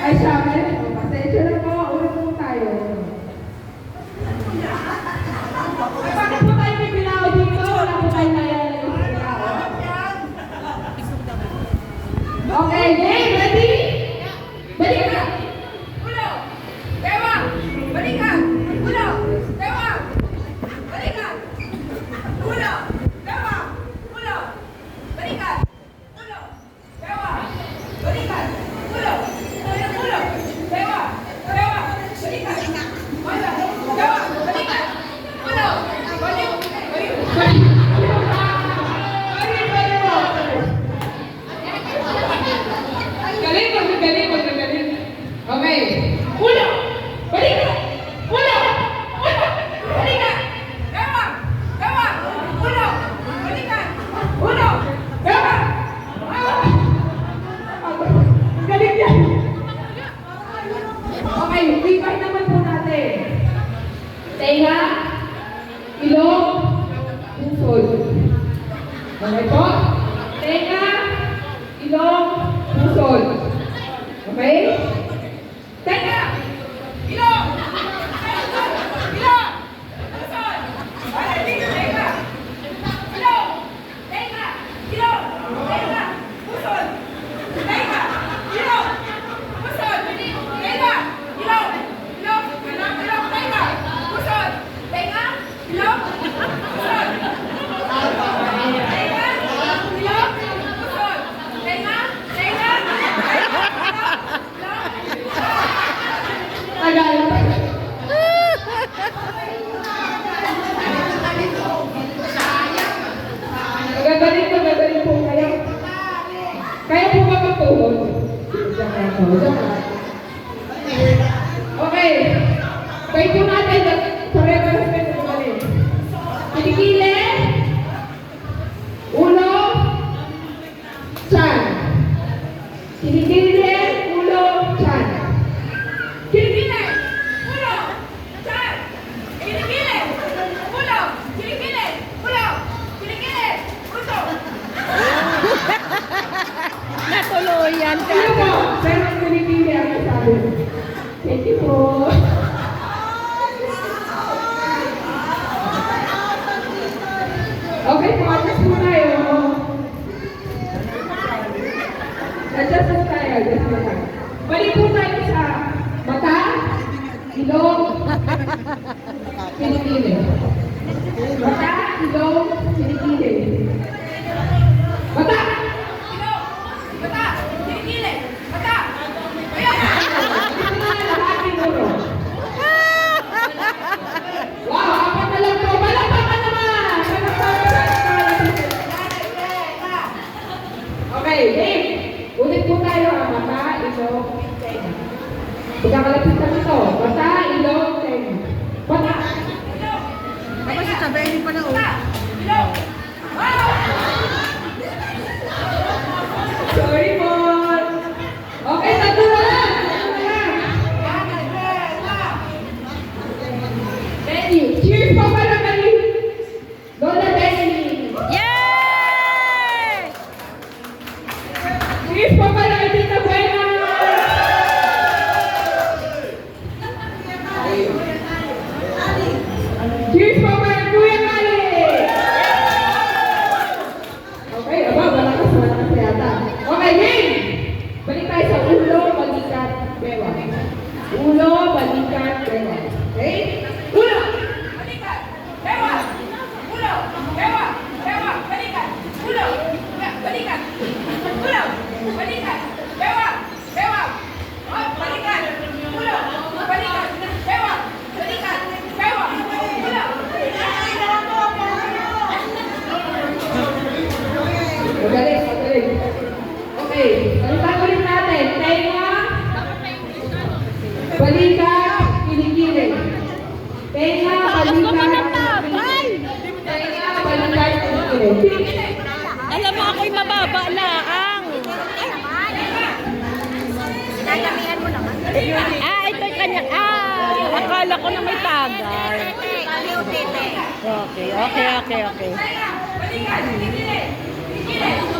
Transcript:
Ay, siya, pasensya na po. Ulit po tayo. Bakit po tayo may pinao dito? Wala po tayo nayala. Okay, game, ready? Balik ka! Ulo! Dewa! Balik ka! Ulo! Dewa! Balik ka! Ulo! Dewa! Ulo! Balik ka! Ulo! Dewa! Balik ka! Ulo! Ulo! Dewa! Dewa! Balik ka! Ulo! Dewa! Balik ka! Ulo! Balik! Balik! Galing. Okay. Ulo! Balik ka! Ulo! Ulo! Balik ka! Dewa! Dewa! Ulo! Balik ka! Ulo! Dewa! Galing yan! Okay, rewind naman po natin. Tenga, ilong, pusod. Okay po? Tenga, ilong, pusod. Okay? Tenga! Ilong! Ilong! Pusod! Okay, tenga! Ilong! Tenga! Ilong! Tenga! Pusod! Tenga! Ilong! Pusod! Tenga! Ilong! Ilong! Ilong! Tenga! Pusod! Tenga! Ilong! Pusod! Tenga! Ilong! Pusod! Tenga! Tagal. Magagaling po kayo. Kaya po ba magtuhod? Okay. Kaya po natin, forever spend po kami. Kilikili, ulo, tiyan. Kilikili, ulo, tiyan. Kilikili, ulo, tiyan. Kilikili, ulo, kilikili, ulo, kilikili, ulo. Natuluyan ka. Ano po? Pero kilikili ang sabi. Thank you po. Okay po, adjust po tayo. Adjust po tayo. Balik po tayo sa mata, ilong, kilikili. Mata, ilong, kilikili. Mata! Ilong! Mata! Kilikili! Mata! Ayan! Ito na lahat siguro. Wow! Apat na lang po. Palakpakan naman! Okay, game. Ulit po tayo. Mata, ilong, tenga. Pagkakalapitan ito. Mata, ilong, tenga. Mata! Ilong! Tapos sasabihin pa na Mata! Ilong! Wow! Sorry po. Okay, tatlo na bewang. Ulo, balikat, bewang. Okay? Ulo! Balikan! Bewang! Ulo! Bewang! Bewang! Balikan! Ulo! Balikan! Ulo! Balikan! Bewang! Bewang! Oh, balikan! Ulo! Balikan! Bewang! Balikan! Bewang! Ulo! Magaling, magaling. Okay, balikan ulit natin. Tenga, balikat, kilikili. Tenga, balikat, tenga, balikat, kilikili. Alam mo ako'y mababa laang. Dadamihan mo naman. Ito kanya. Akala ko na may tagal. Tete. Okay. Balikan! Kilikili! Kilikili!